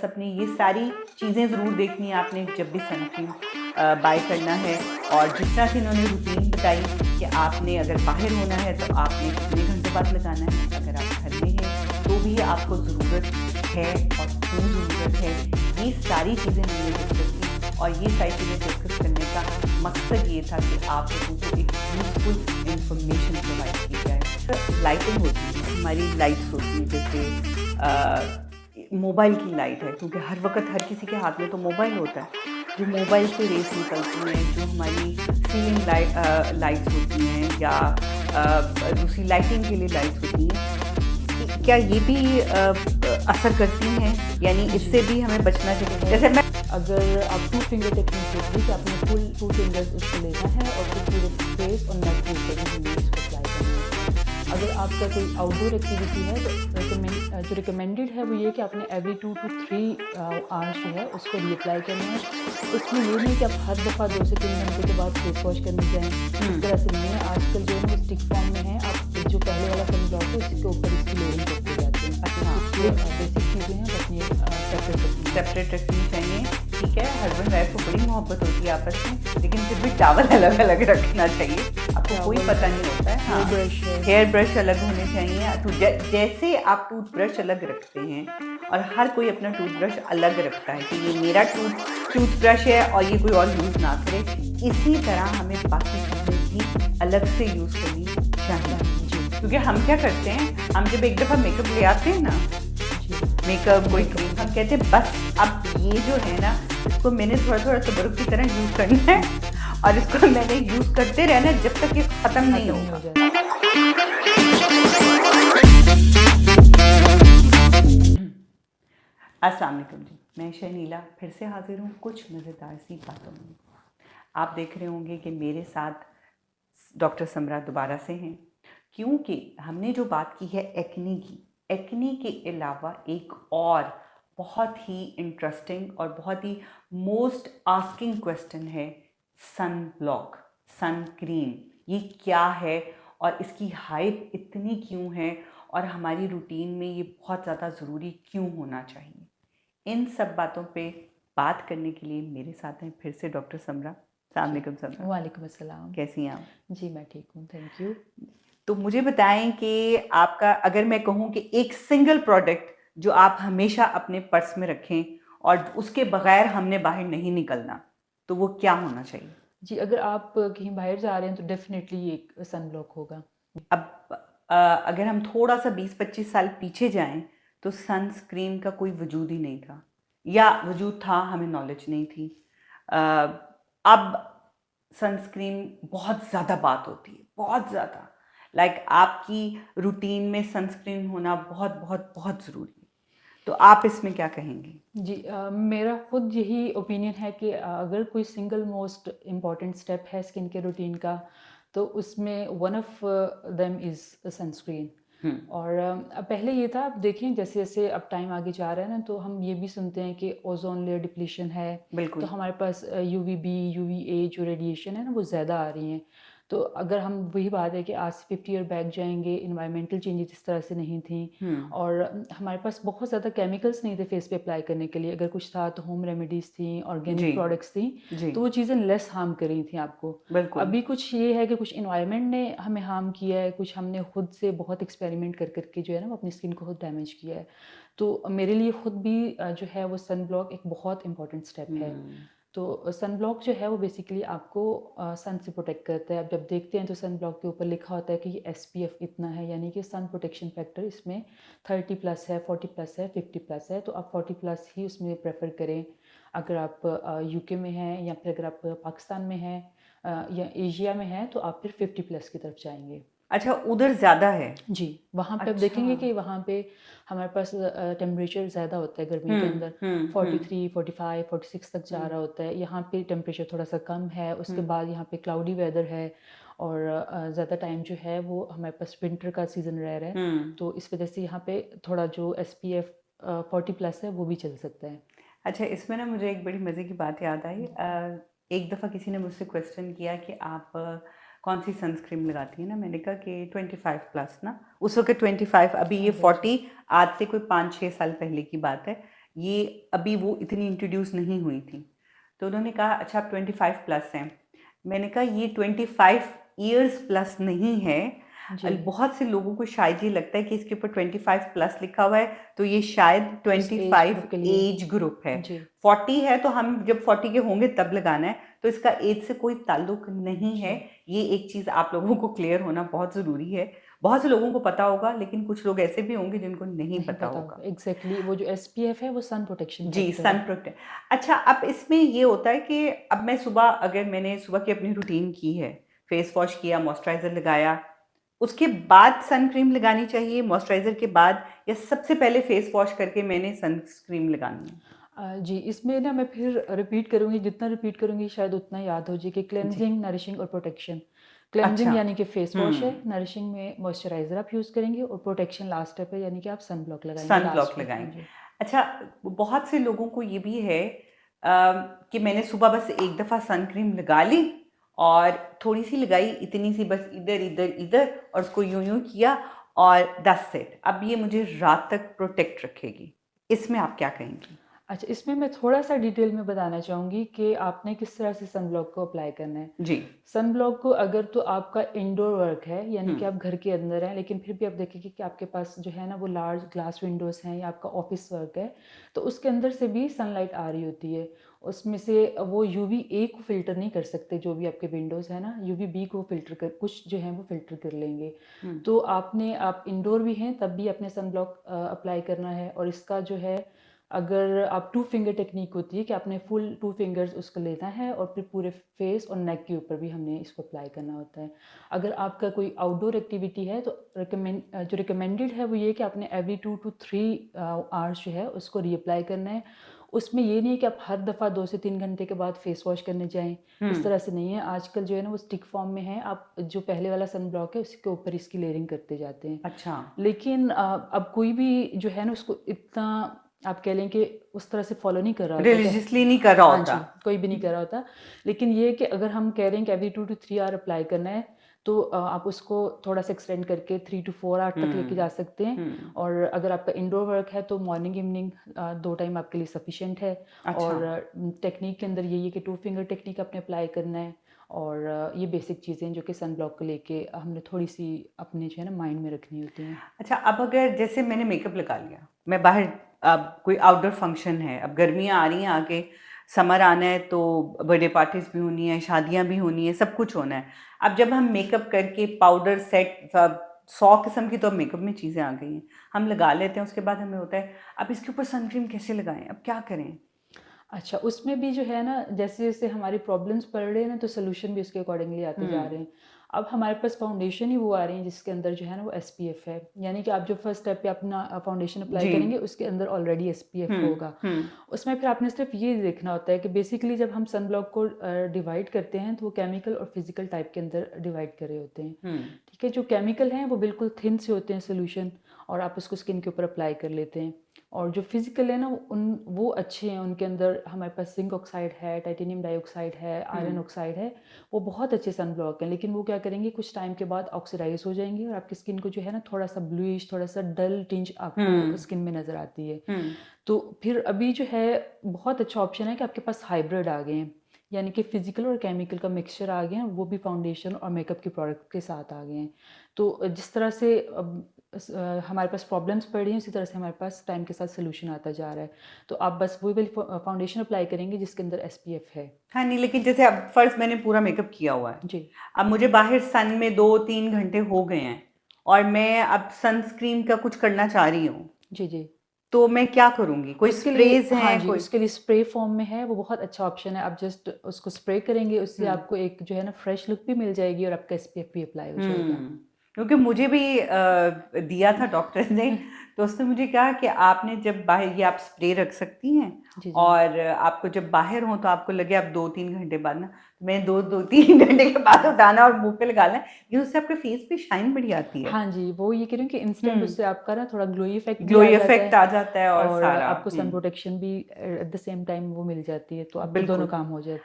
अपनी ये सारी चीज़ें ज़रूर देखनी है आपने जब भी सनस्क्रीन बाय करना है। और जिस तरह से इन्होंने रूटीन बताई कि आपने अगर बाहर होना है तो आपने कितने घंटों बाद लगाना है, अगर आप घर में हैं तो भी आपको ज़रूरत है और क्यों ज़रूरत है, ये सारी चीज़ें हमने डिस्कस की। और ये सारी चीज़ें डिस्कस करने का मकसद ये था कि आप लोगों को एक यूज़फुल इंफॉर्मेशन प्रोवाइड की जाए। लाइटिंग होती है, हमारी लाइट्स होती हैं, जैसे मोबाइल की लाइट है, क्योंकि हर वक्त हर किसी के हाथ में तो मोबाइल होता है। जो मोबाइल से रेस निकलती हैं, जो हमारी सीलिंग लाइट्स होती हैं या दूसरी लाइटिंग के लिए लाइट्स होती हैं, क्या ये भी असर करती हैं? यानी इससे भी हमें बचना चाहिए। जैसे मैं अगर आप 2 फिंगर टेक्निक होती है कि आपने फुल 2 फिंगर्स उसको लेना है और फिर पूरे फेस और नेक के ऊपर भी उसको अप्लाई करना है। अगर आपका कोई आउटडोर एक्टिविटी है तो जो रिकमेंडेड है वो ये कि आपने एवरी 2 to 3 आवर्स जो है उसको रीअप्लाई करना है। उसमें ये नहीं कि आप हर दफ़ा 2 से 3 घंटे के बाद फेस वॉश करने जाएँ, इस तरह से नहीं है। आजकल जो है वो स्टिक फॉर्म में है, आप जो पहले वाला सनब्लॉक है उसके ऊपर इसकी लेयरिंग करते जाते हैं। ये बेसिक चीज़ें हैं, वो अपनी सेपरेट रखनी चाहिए। ठीक है, हस्बैंड वाइफ को बड़ी मोहब्बत होती है आपस में, लेकिन फिर भी टॉवल अलग अलग रखना चाहिए। आपको कोई पता नहीं होता है। हाँ, हेयर ब्रश अलग होने चाहिए। तो जैसे आप टूथब्रश अलग रखते हैं और हर कोई अपना टूथब्रश अलग रखता है कि ये मेरा टूथब्रश है और ये कोई और यूज़ ना करे, इसी तरह हमें बाकी चीज़ें भी अलग से यूज़ करनी चाहिए। क्योंकि हम क्या करते हैं, हम जब एक दफ़ा मेकअप ले आते हैं ना, मेकअप कोई क्रीम, हम कहते हैं बस अब ये जो है ना, इसको मैंने थोड़ा थोड़ा तबरुक की तरह यूज़ करना है और इसको मैंने यूज़ करते रहना है जब तक ये ख़त्म नहीं होगा। अस्सलाम वालेकुम जी, मैं शनीला फिर से हाजिर हूँ कुछ मज़ेदार सी बातों में। आप देख रहे होंगे कि मेरे साथ डॉक्टर समरा दोबारा से हैं, क्योंकि हमने जो बात की है एक्ने के अलावा एक और बहुत ही इंटरेस्टिंग और बहुत ही मोस्ट आस्किंग क्वेश्चन है सन ब्लॉक, सन क्रीम। ये क्या है और इसकी हाइप इतनी क्यों है और हमारी रूटीन में ये बहुत ज़्यादा ज़रूरी क्यों होना चाहिए? इन सब बातों पे बात करने के लिए मेरे साथ हैं फिर से डॉक्टर समरा। अस्सलाम वालेकुम समरा। वालेकुम अस्सलाम। कैसी हैं आप? जी मैं ठीक हूँ, थैंक यू। तो मुझे बताएं कि आपका, अगर मैं कहूँ कि एक सिंगल प्रोडक्ट जो आप हमेशा अपने पर्स में रखें और उसके बगैर हमने बाहर नहीं निकलना, तो वो क्या होना चाहिए? जी, अगर आप कहीं बाहर जा रहे हैं तो डेफिनेटली एक सन ब्लॉक होगा। अब अगर हम थोड़ा सा 20-25 साल पीछे जाएं तो सनस्क्रीन का कोई वजूद ही नहीं था, या वजूद था, हमें नॉलेज नहीं थी। अब सनस्क्रीन बहुत ज़्यादा बात होती है, बहुत ज़्यादा। लाइक आपकी रूटीन में सनस्क्रीन होना बहुत बहुत बहुत ज़रूरी है। तो आप इसमें क्या कहेंगे? जी मेरा खुद यही ओपिनियन है कि अगर कोई सिंगल मोस्ट इम्पॉर्टेंट स्टेप है स्किन केयर रूटीन का, तो उसमें one of them is sunscreen. और अब पहले ये था, अब देखें जैसे जैसे अब टाइम आगे जा रहा है ना, तो हम ये भी सुनते हैं कि ओजोन लेयर डिप्लीशन है, बिल्कुल। तो हमारे पास यूवीबी यूवीए जो रेडिएशन है ना वो ज़्यादा आ रही हैं। तो अगर हम वही बात है कि आज से 50 ईयर बैक जाएंगे, इन्वायरमेंटल चेंजेस इस तरह से नहीं थी और हमारे पास बहुत ज़्यादा केमिकल्स नहीं थे फेस पे अप्लाई करने के लिए। अगर कुछ था तो होम रेमेडीज़ थी, ऑर्गेनिक प्रोडक्ट्स थी, तो वो चीज़ें लेस हार्म कर रही थी आपको। अभी कुछ ये है कि कुछ इन्वायरमेंट ने हमें हार्म किया है, कुछ हमने खुद से बहुत एक्सपेरिमेंट कर करके जो है ना वो अपनी स्किन को खुद डैमेज किया है। तो मेरे लिए खुद भी जो है वो सन ब्लॉक एक बहुत इंपॉर्टेंट स्टेप है। तो सन ब्लॉक जो है वो बेसिकली आपको सन से प्रोटेक्ट करता है। आप जब देखते हैं तो सन ब्लॉक के ऊपर लिखा होता है कि ये SPF इतना है, यानी कि सन प्रोटेक्शन फैक्टर इसमें 30+ है, 40+ है, 50+ है। तो आप 40+ ही उसमें प्रेफर करें अगर आप UK में हैं, या फिर अगर आप पाकिस्तान में हैं या एशिया में हैं तो आप फिर 50+ की तरफ जाएंगे। अच्छा, उधर ज़्यादा है? जी, वहाँ पे आप देखेंगे कि वहाँ पे हमारे पास टेम्परेचर ज़्यादा होता है गर्मी के अंदर, 43, 45, 46 तक जा रहा होता है। यहाँ पे टेम्परेचर थोड़ा सा कम है, उसके बाद यहाँ पे क्लाउडी वेदर है और ज़्यादा टाइम जो है वो हमारे पास विंटर का सीज़न रह रहा है। तो इस वजह से यहाँ पे थोड़ा जो SPF 40+ है वो भी चल सकता है। अच्छा, इसमें ना मुझे एक बड़ी मज़े की बात याद आई। एक दफ़ा किसी ने मुझसे क्वेश्चन किया कि आप कौन सी सनस्क्रीन लगाती हैं ना, मैंने कहा कि 25+ ना, उस वक्त 25, अभी ये 40, आज से कोई 5-6 साल पहले की बात है। ये अभी वो इतनी इंट्रोड्यूस नहीं हुई थी। तो उन्होंने कहा अच्छा आप 25 प्लस हैं। मैंने कहा ये 25 ईयर्स प्लस नहीं है। जी बहुत से लोगों को शायद ये लगता है कि इसके ऊपर 25 प्लस लिखा हुआ है तो ये शायद इस एज 25 ग्रुप के लिए एज ग्रुप है। जी 40 है तो हम जब 40 के होंगे तब लगाना है, तो इसका एज से कोई ताल्लुक नहीं है। जी ये एक चीज़ आप लोगों को क्लियर होना बहुत ज़रूरी है। बहुत से लोगों को पता होगा लेकिन कुछ लोग ऐसे भी होंगे जिनको नहीं नहीं पता पता होगा। होगा एग्जैक्टली वो जो SPF है वो सन प्रोटेक्शन जी, फैक्टर सन है। प्रोटेक्ट। अच्छा, अब इसमें ये होता है कि अब मैं सुबह अगर मैंने सुबह की अपनी रूटीन की है, फेस वॉश किया, मॉइस्चराइज़र लगाया, उसके बाद सन क्रीम लगानी चाहिए मॉइस्चराइज़र के बाद, या सबसे पहले फेस वॉश करके मैंने सनस्क्रीन लगानी है? जी इसमें ना मैं फिर रिपीट करूँगी, जितना रिपीट करूँगी शायद उतना याद हो जाए कि जी। क्लेंजिंग, नरिशिंग और प्रोटेक्शन। अच्छा। क्लेंजिंग यानी कि फेस वॉश है, हुँ। नरिशिंग में मॉइस्चराइज़र आप यूज़ करेंगे और प्रोटेक्शन लास्ट स्टेप है यानी कि आप सन ब्लॉक लगाएँगे सन ब्लॉक लास्ट में। हाँ लगाएँ। जी। अच्छा, बहुत से लोगों को ये भी है कि मैंने सुबह बस एक दफ़ा सन क्रीम लगा ली और थोड़ी-सी लगाई, इतनी सी बस इधर, इधर, इधर, और उसको यूँ-यूँ किया और दैट्स इट। अब ये मुझे रात तक प्रोटेक्ट रखेगी। इसमें आप क्या कहेंगी? अच्छा इसमें मैं थोड़ा-सा डिटेल में बताना चाहूँगी कि आपने किस तरह से सन ब्लॉक को अप्लाई करना है। जी। सन ब्लॉक को अगर तो आपका इंडोर वर्क है यानी हुँ। कि आप घर के अंदर हैं लेकिन फिर भी आप देखेंगे कि आपके पास जो है ना वो लार्ज ग्लास विंडोज़ हैं या आपका ऑफिस वर्क है, तो उसके अंदर से भी सनलाइट आ रही होती है। उसमें से वो यूवीए को फ़िल्टर नहीं कर सकते जो भी आपके विंडोज़ हैं ना, यूवीबी को फ़िल्टर कर कुछ जो है वो फ़िल्टर कर लेंगे। हुँ। तो आप इंडोर भी हैं तब भी आपने सन ब्लॉक अप्लाई करना है और इसका जो है अगर आप 2 फिंगर टेक्निक होती है कि आपने फुल 2 फिंगर्स उसको लेना है और फिर पूरे फेस और नेक के ऊपर भी हमने इसको अप्लाई करना होता है। अगर आपका कोई आउटडोर एक्टिविटी है तो जो रिकमेंडेड है वो ये है कि आपने एवरी 2 टू 3 आवर्स जो है उसको रीअप्लाई करना है। उसमें ये नहीं है कि आप हर दफ़ा 2 से 3 घंटे के बाद फेस वॉश करने जाएँ, हुँ। इस तरह से नहीं है। आजकल जो है ना वो स्टिक फॉर्म में है, आप जो पहले वाला सन ब्लॉक है उसके ऊपर इसकी लेयरिंग करते जाते हैं। अच्छा। लेकिन अब कोई भी जो है ना उसको इतना आप कह लें कि उस तरह से फ़ॉलो नहीं कर रहा होता क्या। रिलिजियसली नहीं कर रहा हाँ होता। जी, कोई भी नहीं कर रहा होता। लेकिन ये है कि अगर हम कह रहे हैं कि एवरी 2 टू 3 आवर अप्लाई करना है, तो आप उसको थोड़ा-सा एक्सटेंड करके 3 टू 4 आवर तक लेके जा हुँ। सकते हैं। हुँ। और अगर आपका इंडोर वर्क है तो मॉर्निंग, इवनिंग 2 टाइम आपके लिए सफिशिएंट है। अच्छा। और टेक्नीक के अंदर यही है कि 2 फिंगर टेक्नीक आपने अप्लाई करना है और ये बेसिक चीज़ें जो कि सन ब्लॉक को लेके हमने थोड़ी-सी अपने जो है ना माइंड में रखनी होती हैं। अच्छा, अब अगर जैसे मैंने मेकअप लगा लिया, मैं बाहर, अब कोई आउटडोर फंक्शन है, अब गर्मियाँ आ रही हैं आगे, समर आना है तो बर्थडे पार्टीज़ भी होनी है, शादियाँ भी होनी है, सब कुछ होना है। अब जब हम मेकअप करके पाउडर सेट सब 100 किस्म की तो अब मेकअप में चीज़ें आ गई हैं, हम लगा लेते हैं, उसके बाद हमें होता है अब इसके ऊपर सनक्रीम कैसे लगाएँ? अब क्या करें? अच्छा, उसमें भी जो है ना जैसे-जैसे हमारी प्रॉब्लम्स बढ़ रहे हैं ना तो सॉल्यूशन भी उसके अकॉर्डिंगली आते जा रहे हुँ। हैं। अब हमारे पास फाउंडेशन ही वो आ रही है जिसके अंदर जो है ना वो SPF है। यानी कि आप जो फर्स्ट स्टेप पे अपना फाउंडेशन अप्लाई जी। करेंगे उसके अंदर ऑलरेडी SPF हुँ। होगा। हुँ। उसमें फिर आपने सिर्फ ये देखना होता है कि बेसिकली जब हम सन ब्लॉक को डिवाइड करते हैं तो वो केमिकल और फिजिकल टाइप के अंदर डिवाइड करे होते हैं। हुँ। ठीक है, जो केमिकल हैं वो बिल्कुल थिन से होते हैं सॉल्यूशन और आप उसको स्किन के ऊपर अप्लाई कर लेते हैं। और जो फिजिकल है ना वो अच्छे हैं, उनके अंदर हमारे पास जिंक ऑक्साइड है, टाइटेनियम डाइऑक्साइड है, आयरन हुँ। ऑक्साइड है। वो बहुत अच्छे सन ब्लॉक हैं लेकिन वो क्या करेंगे कुछ टाइम के बाद ऑक्सीडाइज हो जाएंगे और आपकी स्किन को जो है ना थोड़ा सा ब्लूइश, थोड़ा सा डल टिंज आपको हुँ। स्किन में नज़र आती है। हुँ। तो फिर अभी जो है बहुत अच्छा ऑप्शन है कि आपके पास हाइब्रिड आ गए हैं, यानी कि फिजिकल और केमिकल का मिक्सचर आ गया है, वो भी फाउंडेशन और मेकअप के प्रोडक्ट के साथ आ गए हैं। तो जिस तरह से हमारे पास प्रॉब्लम्स पड़ रही हैं उसी तरह से हमारे पास टाइम के साथ सोल्यूशन आता जा रहा है। तो आप बस वही वाली फाउंडेशन अप्लाई करेंगे जिसके अंदर SPF है। हाँ, नहीं, लेकिन जैसे अब फ़र्ज़ मैंने पूरा मेकअप किया हुआ है। जी अब मुझे बाहर सन में 2-3 घंटे हो गए हैं और मैं अब सनस्क्रीन का कुछ करना चाह रही हूँ, जी जी। तो मैं क्या करूँगी? कोई उसके लिए स्प्रेज़ हाँ हैं जी, कोई? उसके लिए स्प्रे फॉर्म में है, वो बहुत अच्छा ऑप्शन है। आप जस्ट उसको स्प्रे करेंगे, उससे हुँ। आपको एक जो है ना फ्रेश लुक भी मिल जाएगी और आपका SPF भी अप्लाई हो जाएगा। हुँ, क्योंकि मुझे भी दिया था डॉक्टर ने, तो उसने मुझे कहा कि आपने जब बाहर ये आप स्प्रे रख सकती हैं जी जी। और आपको जब बाहर हो तो आपको लगे आप 2-3 घंटे बाद ना, तो मैंने 2-3 घंटे के बाद उठाना और मुँह पे लगाना है, ये उससे आपके फेस पे शाइन बड़ी आती है। हाँ जी, वो ये कह रही हूँ कि इंस्टेंट हुँ, उससे आपका ना थोड़ा ग्लोई इफ़ेक्ट भी आ ग्लोई जाता इफ़ेक्ट है आ जाता है और और सारा। आपको हुँ, सन प्रोटेक्शन भी एट द सेम टाइम वो मिल जाती है, तो आपके दोनों बिल्कुल। काम हो जाते हैं।